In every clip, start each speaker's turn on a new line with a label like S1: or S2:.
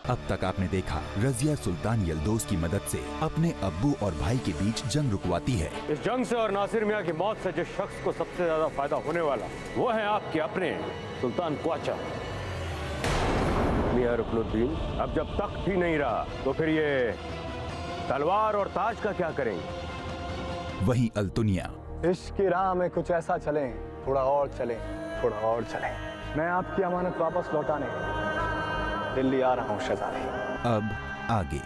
S1: अब तक आपने देखा रजिया सुल्तान यल्दौज की मदद से अपने अब्बू और भाई के बीच जंग रुकवाती है।
S2: इस जंग से और नासिर मियां की मौत से जिस शख्स को सबसे ज्यादा फायदा होने वाला वो है आपके अपने सुल्तान ख्वाजा मियां रुकनुद्दीन। अब जब तख्त ही नहीं रहा तो फिर ये तलवार और ताज का क्या करेंगे?
S1: वहीं अल्तुनिया,
S3: इश्क की राह में कुछ ऐसा चलें, थोड़ा और चलें, थोड़ा और चलें। मैं आपकी अमानत वापस लौटाने दिल्ली आ रहा हूँ शहजादी।
S1: अब आगे।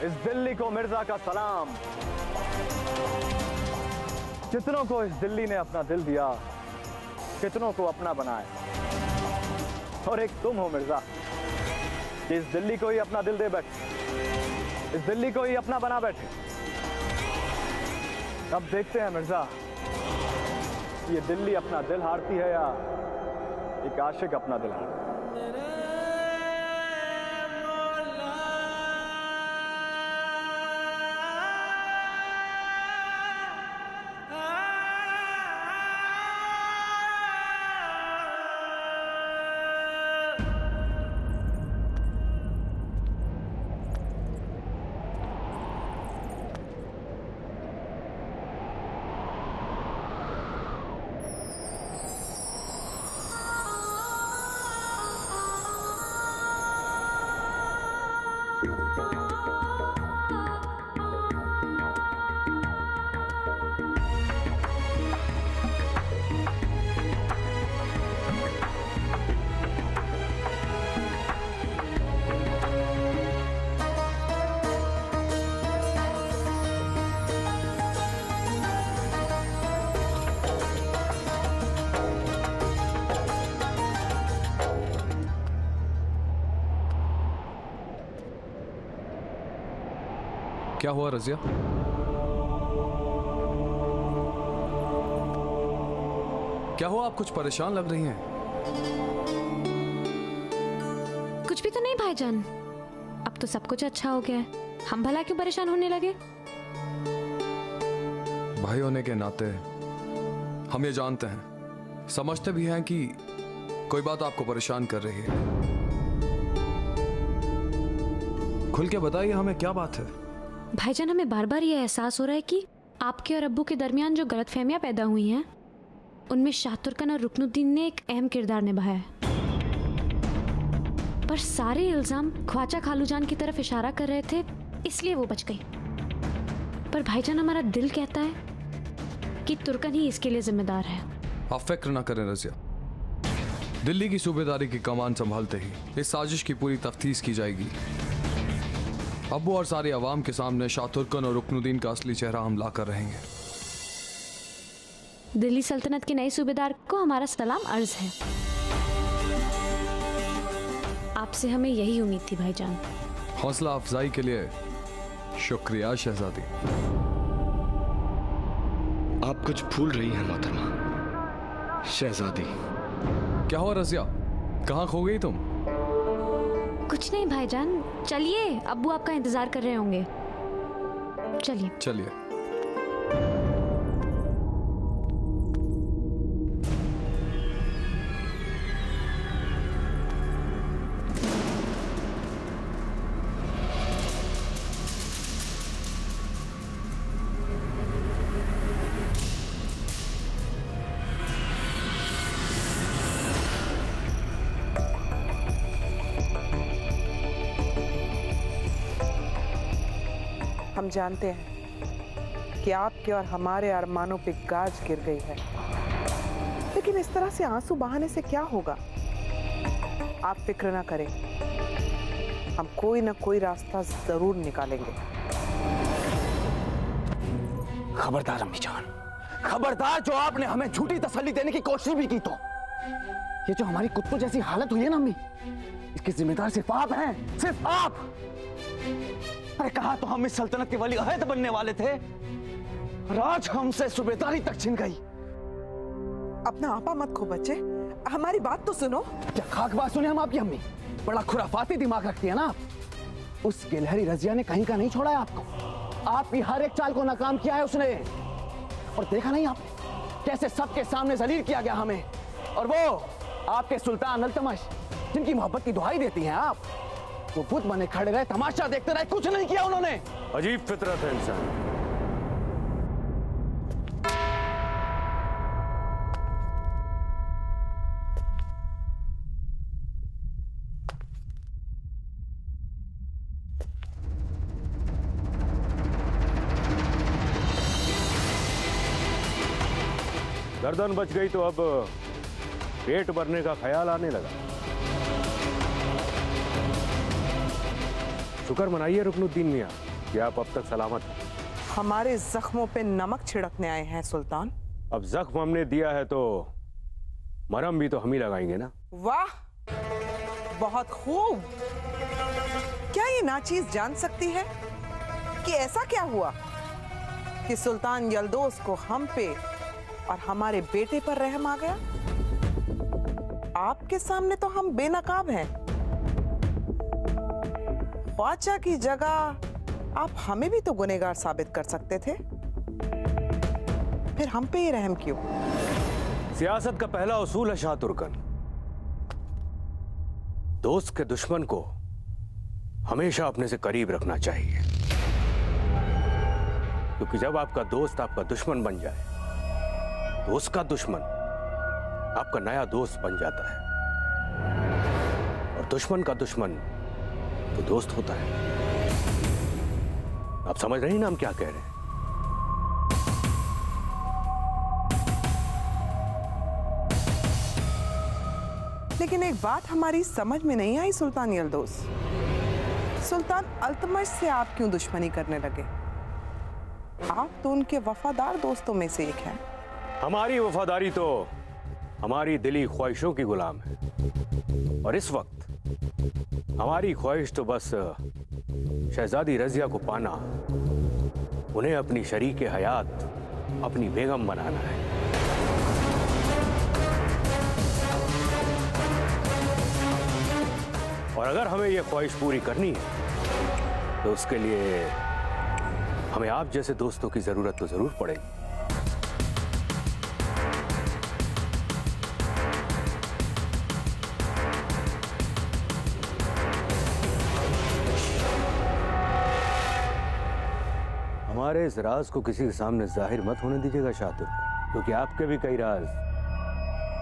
S3: इस दिल्ली को मिर्जा का सलाम। कितनों को इस दिल्ली ने अपना दिल दिया, कितनों को अपना बनाया, और एक तुम हो मिर्जा कि इस दिल्ली को ही अपना दिल दे बैठे, इस दिल्ली को ही अपना बना बैठे। अब देखते हैं मिर्जा, ये दिल्ली अपना दिल हारती है या एक आशिक अपना दिल हारता है।
S4: क्या हुआ रजिया? क्या हुआ? आप कुछ परेशान लग रही हैं।
S5: कुछ भी तो नहीं भाईजान, अब तो सब कुछ अच्छा हो गया है, हम भला क्यों परेशान होने लगे?
S4: भाई होने के नाते हम ये जानते हैं, समझते भी हैं कि कोई बात आपको परेशान कर रही है। खुल के बताइए हमें क्या बात है।
S5: भाईजान, हमें बार बार ये एहसास हो रहा है कि आपके और अब्बू के दरमियान जो गलतफहमियां पैदा हुई हैं उनमें शाह तुर्कन और रुकनुद्दीन ने एक अहम किरदार निभाया है। पर सारे इल्जाम ख्वाजा खालूजान की तरफ इशारा कर रहे थे, इसलिए वो बच गई। पर भाईजान, हमारा दिल कहता है कि तुर्कन ही इसके लिए जिम्मेदार है।
S4: आप फिक्र ना करें रजिया, दिल्ली की सूबेदारी की कमान संभालते ही इस साजिश की पूरी तफ्तीश की जाएगी। अब्बू और सारी आवाम के सामने शाह तुर्कन और रुकनुद्दीन का असली चेहरा हम ला कर रहेंगे।
S5: दिल्ली सल्तनत के नए सूबेदार को हमारा सलाम अर्ज है। आपसे हमें यही उम्मीद थी भाईजान।
S4: हौसला अफजाई के लिए शुक्रिया शहजादी।
S6: आप कुछ भूल रही हैं मोहतरमा शहजादी।
S4: क्या हुआ रजिया, कहाँ खो गई तुम?
S5: कुछ नहीं भाईजान, चलिए, अब्बू आपका इंतजार कर रहे होंगे। चलिए
S4: चलिए।
S7: हम जानते हैं कि आपके और हमारे अरमानों पे गाज गिर गई है, लेकिन इस तरह से आंसू बहाने से क्या होगा? आप फिक्र ना करें, हम कोई ना कोई रास्ता जरूर निकालेंगे।
S8: खबरदार अम्मी जान, खबरदार, जो आपने हमें झूठी तसल्ली देने की कोशिश भी की तो ये जो हमारी कुत्तों जैसी हालत हुई है ना अम्मी, इसकी जिम्मेदार सिर्फ आप हैं, सिर्फ आप। अरे कहा तो हम इस सल्तनत के वली अहद बनने वाले थे और आज हमसे सूबेदारी तक छिन गई।
S7: अपना आपा मत खो बच्चे, हमारी बात तो सुनो।
S8: क्या खाक बात सुने हम आपकी अम्मी? बड़ा खुराफाती दिमाग रखती है ना आप। उस गिलहरी रजिया ने कहीं का नहीं छोड़ा है आपको। आपकी हर एक चाल को नाकाम किया है उसने, और देखा नहीं आपने कैसे सबके सामने जलील किया गया हमें। और वो आपके सुल्तान अल्तमश जिनकी मोहब्बत की दुहाई देती हैं आप, वो बुत बने खड़े रहे, तमाशा देखते रहे, कुछ नहीं किया उन्होंने।
S2: अजीब फितरत है इंसान। गर्दन बच गई तो अब पेट भरने का ख्याल आने लगा। शुक्र मनाइए रुकनुद्दीन मियां कि आप अब तक सलामत हैं।
S7: हमारे जख्मों पे नमक छिड़कने आए हैं सुल्तान।
S2: अब जख्म हमने दिया है तो मरहम भी तो हम ही लगाएंगे ना।
S7: वाह, बहुत खूब। क्या ये नाचीज जान सकती है कि ऐसा क्या हुआ कि सुल्तान यल्दोस को हम पे और हमारे बेटे पर रहम आ गया? आपके सामने तो हम बेनकाब हैं। ख्वाजा की जगह आप हमें भी तो गुनहगार साबित कर सकते थे, फिर हम पे ही रहम क्यों?
S2: सियासत का पहला उसूल है शाह तुर्कन, दोस्त के दुश्मन को हमेशा अपने से करीब रखना चाहिए, क्योंकि जब आपका दोस्त आपका दुश्मन बन जाए तो उसका दुश्मन आपका नया दोस्त बन जाता है, और दुश्मन का दुश्मन तो दोस्त होता है। आप समझ रहे हैं ना हम क्या कह रहे हैं?
S7: लेकिन एक बात हमारी समझ में नहीं आई सुल्तान यल्दोस, सुल्तान अल्तमश से आप क्यों दुश्मनी करने लगे? आप तो उनके वफादार दोस्तों में से एक हैं।
S2: हमारी वफादारी तो हमारी दिली ख्वाहिशों की गुलाम है, और इस वक्त हमारी ख्वाहिश तो बस शहजादी रजिया को पाना, उन्हें अपनी शरीके हयात, अपनी बेगम बनाना है। और अगर हमें यह ख्वाहिश पूरी करनी है तो उसके लिए हमें आप जैसे दोस्तों की जरूरत तो जरूर पड़ेगी। हमारे इस राज को किसी के सामने जाहिर मत होने दीजिएगा शाह तुर्क, क्योंकि आपके भी कई राज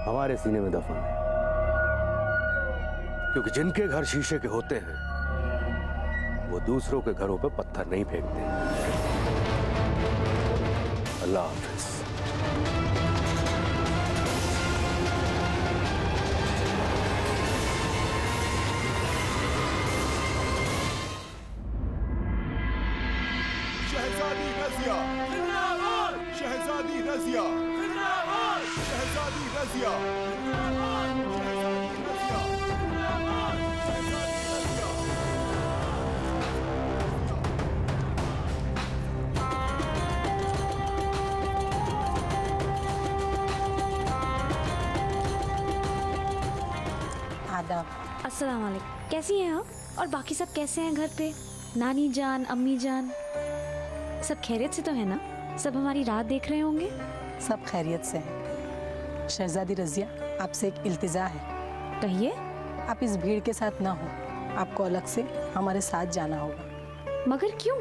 S2: हमारे सीने में दफन है। क्योंकि जिनके घर शीशे के होते हैं वो दूसरों के घरों पर पत्थर नहीं फेंकते। अल्लाह हाफिज।
S9: शहजादी रजिया जिंदाबाद, शहजादी रजिया जिंदाबाद, शहजादी रजिया जिंदाबाद, शहजादी रजिया जिंदाबाद, शहजादी रजिया।
S10: आदाब।
S5: अस्सलाम वालेकुम। कैसी हैं आप? और बाकी सब कैसे हैं घर पे? नानी जान, अम्मी जान, सब खैरियत से तो है ना? सब हमारी राह देख रहे होंगे।
S10: सब खैरियत से हैं। शहजादी रजिया, आपसे एक इल्तिजा है।
S5: कहिए।
S10: आप इस भीड़ के साथ ना हो, आपको अलग से हमारे साथ जाना होगा।
S5: मगर क्यों?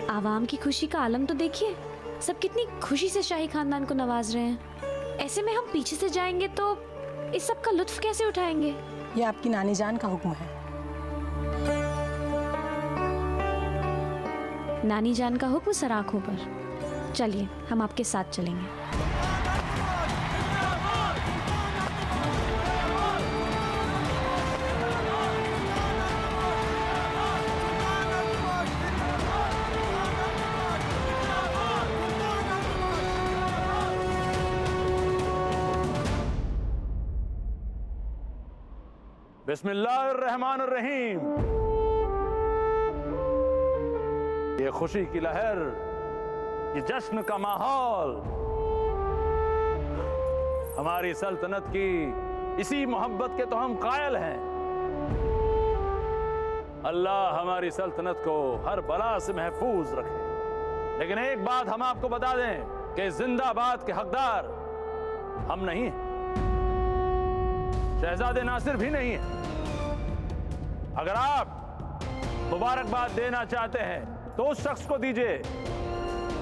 S5: आवाम की खुशी का आलम तो देखिए, सब कितनी खुशी से शाही खानदान को नवाज रहे हैं। ऐसे में हम पीछे से जाएंगे तो इस सब का लुत्फ कैसे उठाएंगे?
S10: ये आपकी नानी जान का हुक्म है।
S5: नानी जान का हुक्म सर आंखों पर। चलिए, हम आपके साथ चलेंगे।
S3: बिस्मिल्लाहिर्रहमानिर्रहीम। ये खुशी की लहर, ये जश्न का माहौल हमारी सल्तनत की इसी मोहब्बत के तो हम कायल हैं। अल्लाह हमारी सल्तनत को हर बला से महफूज रखे। लेकिन एक बात हम आपको बता दें कि जिंदाबाद के हकदार हम नहीं हैं, शहजादे नासिर भी नहीं है। अगर आप मुबारकबाद देना चाहते हैं तो उस शख्स को दीजिए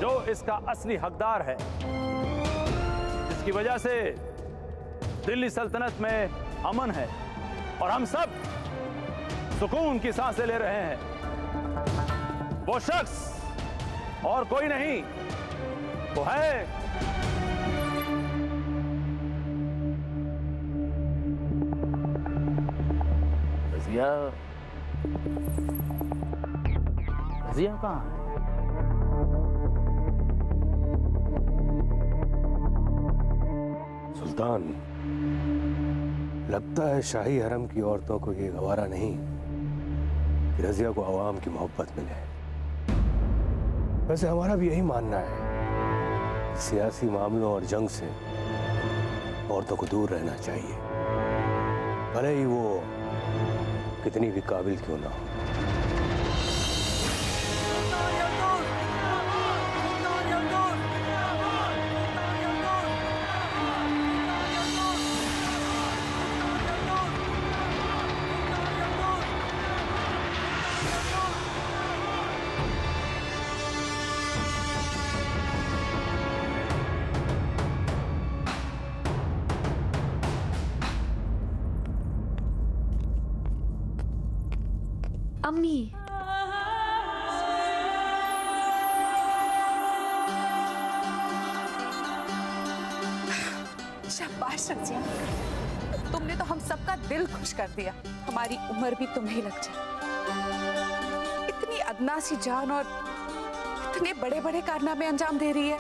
S3: जो इसका असली हकदार है, जिसकी वजह से दिल्ली सल्तनत में अमन है और हम सब सुकून की सांसें ले रहे हैं। वो शख्स और कोई नहीं, वो है रज़िया। रज़िया कहाँ है?
S2: सुल्तान, लगता है शाही हरम की औरतों को ये गवारा नहीं कि रज़िया को आवाम की मोहब्बत मिले। वैसे हमारा भी यही मानना है कि सियासी मामलों और जंग से औरतों को दूर रहना चाहिए, भले ही वो कितनी भी काबिल क्यों ना हो।
S5: अम्मी,
S11: शाबाश रज़िया, तुमने तो हम सबका दिल खुश कर दिया। हमारी उम्र भी तुम्हें लग जाए। इतनी अदना सी जान और इतने बड़े बड़े कारनामे अंजाम दे रही है।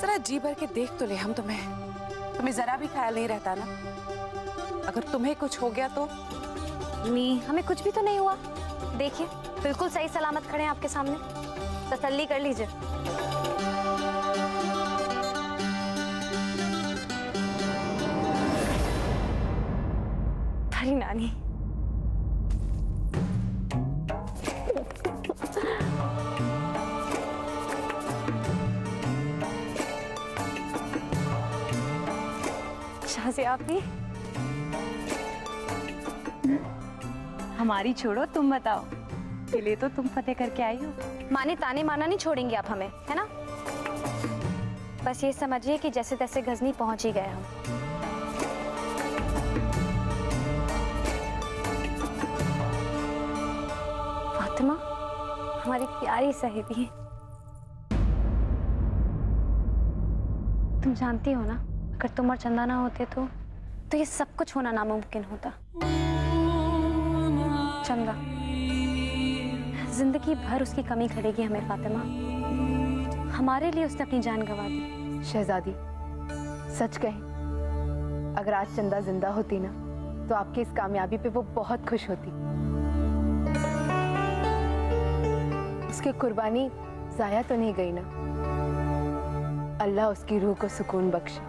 S11: जरा जी भर के देख तो ले हम तुम्हें जरा भी ख्याल नहीं रहता ना? अगर तुम्हें कुछ हो गया तो?
S5: अम्मी, हमें कुछ भी तो नहीं हुआ। देखिए, बिल्कुल सही सलामत खड़े हैं आपके सामने। तसल्ली कर लीजिए। अरे नानी, शाहज़िया आप भी?
S12: हमारी छोड़ो, तुम बताओ। किले तो तुम फतेह करके आई हो।
S5: माने ताने माना नहीं छोड़ेंगे आप हमें, है ना? बस ये समझिए कि जैसे तैसे गजनी पहुंच ही गए हम। फातिमा, हमारी प्यारी सहेली, तुम जानती हो ना, अगर तुम और चंदा ना होते तो ये सब कुछ होना नामुमकिन होता। चंदा, जिंदगी भर उसकी कमी खड़ेगी हमें फातिमा। हमारे लिए उसने अपनी जान गंवा दी।
S12: शहजादी, सच कहें, अगर आज चंदा जिंदा होती ना तो आपकी इस कामयाबी पे वो बहुत खुश होती। उसकी कुर्बानी जाया तो नहीं गई ना? अल्लाह उसकी रूह को सुकून बख्शे।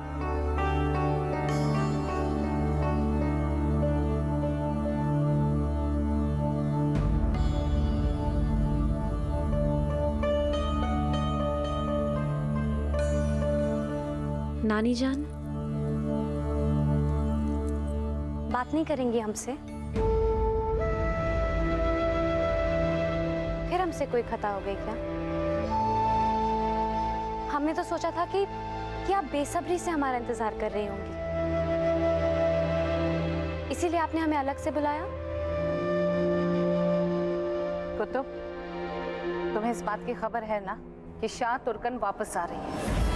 S5: नानी जान, बात नहीं करेंगी हमसे? फिर हमसे कोई खता हो गई क्या? हमने तो सोचा था कि आप बेसब्री से हमारा इंतजार कर रही होंगी, इसीलिए आपने हमें अलग से बुलाया।
S11: कुतुब, तुम्हें इस बात की खबर है ना कि शाह तुर्कन वापस आ रही है,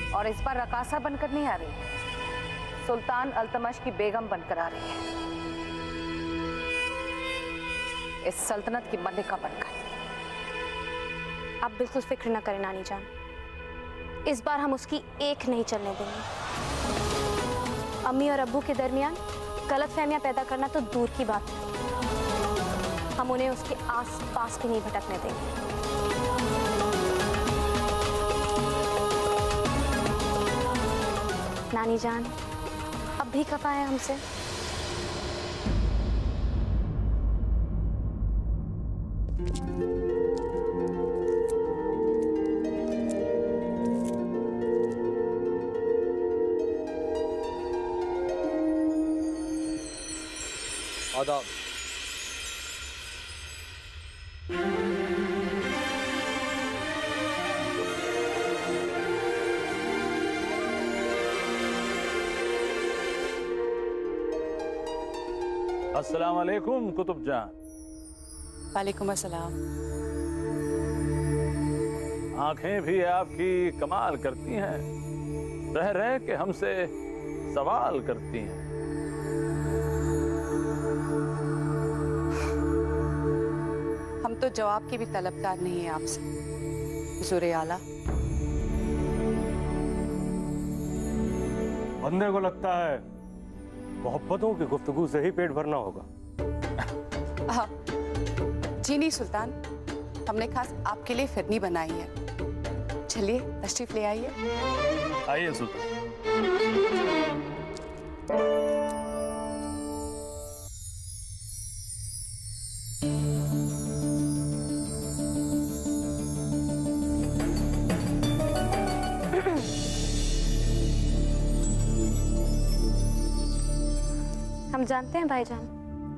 S11: और इस बार रकासा बनकर नहीं आ रही है, सुल्तान अल्तमश की बेगम बनकर आ रही है, इस सल्तनत की मलिका बनकर।
S5: आप बिल्कुल फिक्र न करें नानी जान, इस बार हम उसकी एक नहीं चलने देंगे। अम्मी और अब्बू के दरमियान गलतफहमियां पैदा करना तो दूर की बात है, हम उन्हें उसके आस पास भी नहीं भटकने देंगे। नानी जान अब भी खफा है हमसे?
S4: आदाब।
S3: अस्सलाम वालेकुम कुतुब जान।
S11: वालेकुम अस्सलाम।
S3: आंखें भी आपकी कमाल करती हैं, रह रह के हमसे सवाल करती हैं।
S11: हम तो जवाब के भी तलबगार नहीं है आपसे हुजूर आला।
S2: बंदे को लगता है मोहब्बतों की गुफ्तगू से ही पेट भरना होगा।
S11: जी नहीं सुल्तान, हमने खास आपके लिए फिरनी बनाई है। चलिए तशरीफ ले आइए।
S3: आइए सुल्तान।
S5: हम जानते हैं भाईजान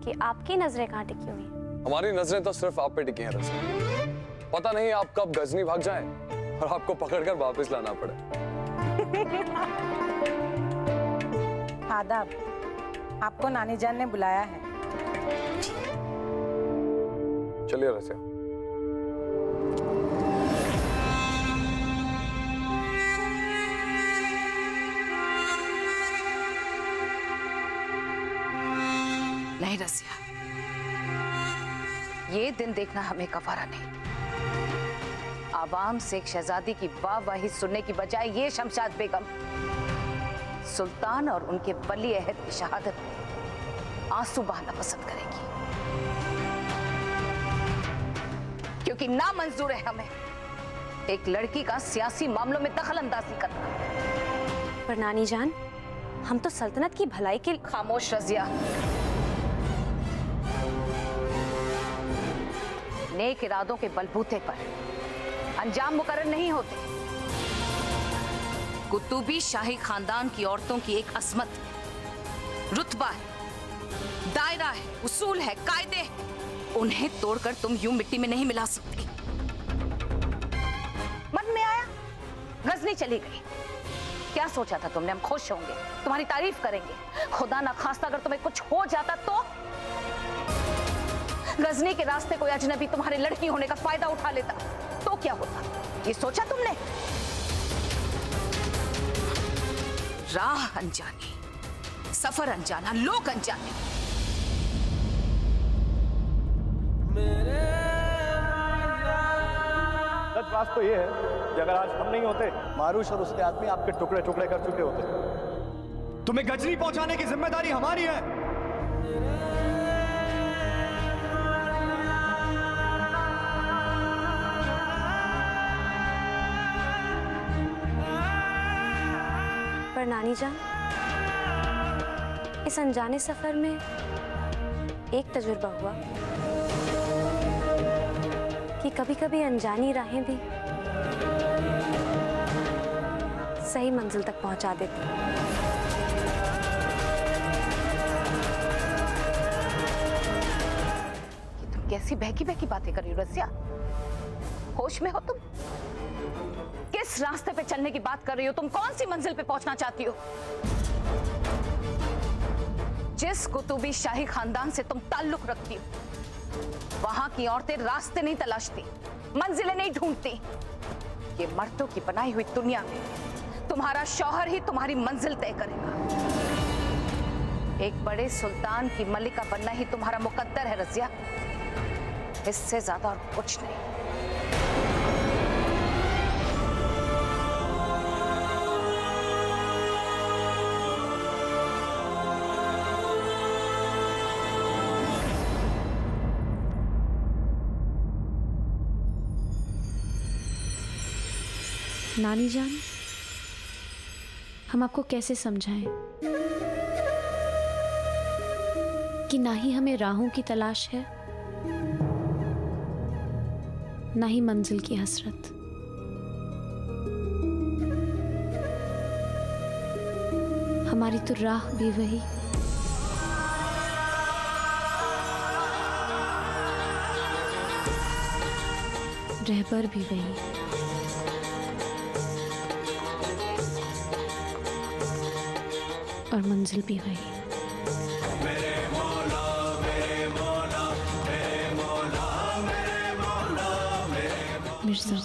S5: कि आपकी नजरें कहाँ टिकी हुई हैं।
S4: हमारी नजरें तो सिर्फ आप पे टिकी हैं रज़िया। पता नहीं आप कब गजनी भाग जाएं और आपको पकड़कर वापस लाना पड़े।
S10: आदाब, आपको नानी जान ने बुलाया है।
S4: चलिए रज़िया।
S11: नहीं रज़िया, ये दिन देखना हमें गवारा नहीं। आवाम से एक शहजादी की वाहवाही सुनने की बजाय ये शमशाद बेगम सुल्तान और उनके वली अहद की शहादत में आंसू बहाना पसंद करेगी, क्योंकि ना मंजूर है हमें एक लड़की का सियासी मामलों में दखल अंदाजी करना।
S5: पर नानी जान, हम तो सल्तनत की भलाई के।
S11: खामोश रज़िया। नेक इरादों के बलबूते पर अंजाम मुकर्रर नहीं होते। कुतुबी शाही खानदान की औरतों की एक असमत, रुतबा है, दायरा है, उसूल है, कायदे हैं। उन्हें तोड़कर तुम यूं मिट्टी में नहीं मिला सकती। मन में आया, गजनी चली गई। क्या सोचा था तुमने हम खुश होंगे, तुम्हारी तारीफ करेंगे? खुदा ना खास्ता अगर तुम्हें कुछ हो जाता तो? गजनी के रास्ते कोई अजनबी तुम्हारे लड़की होने का फायदा उठा लेता तो क्या होता? ये सोचा तुमने? राह अनजानी, सफर अनजाना, लोग अनजाने।
S3: सच बात तो ये है कि अगर आज हम नहीं होते, मारूश और उसके आदमी आपके टुकड़े टुकड़े कर चुके होते।
S6: तुम्हें गजनी पहुंचाने की जिम्मेदारी हमारी है।
S5: पर नानी जान, इस अनजाने सफर में एक तजुर्बा हुआ कि कभी कभी अनजानी राहें भी सही मंजिल तक पहुंचा देती।
S11: ये तुम कैसी बहकी बहकी बातें कर रही हो रज़िया? होश में हो तुम? किस रास्ते पे चलने की बात कर रही हो तुम? कौन सी मंजिल पे पहुंचना चाहती हो? जिस कुतुबी शाही खानदान से तुम ताल्लुक रखती हो, वहां की औरतें रास्ते नहीं तलाशती, मंजिलें नहीं ढूंढती। ये मर्दों की बनाई हुई दुनिया में तुम्हारा शौहर ही तुम्हारी मंजिल तय करेगा। एक बड़े सुल्तान की मलिका बनना ही तुम्हारा मुकद्दर है रज़िया, इससे ज्यादा और कुछ नहीं।
S5: नानी जान, हम आपको कैसे समझाएं कि ना ही हमें राहों की तलाश है, ना ही मंजिल की हसरत। हमारी तो राह भी वही, रहबर भी वही। और मंजिल भी वही। मिर्ज़ा,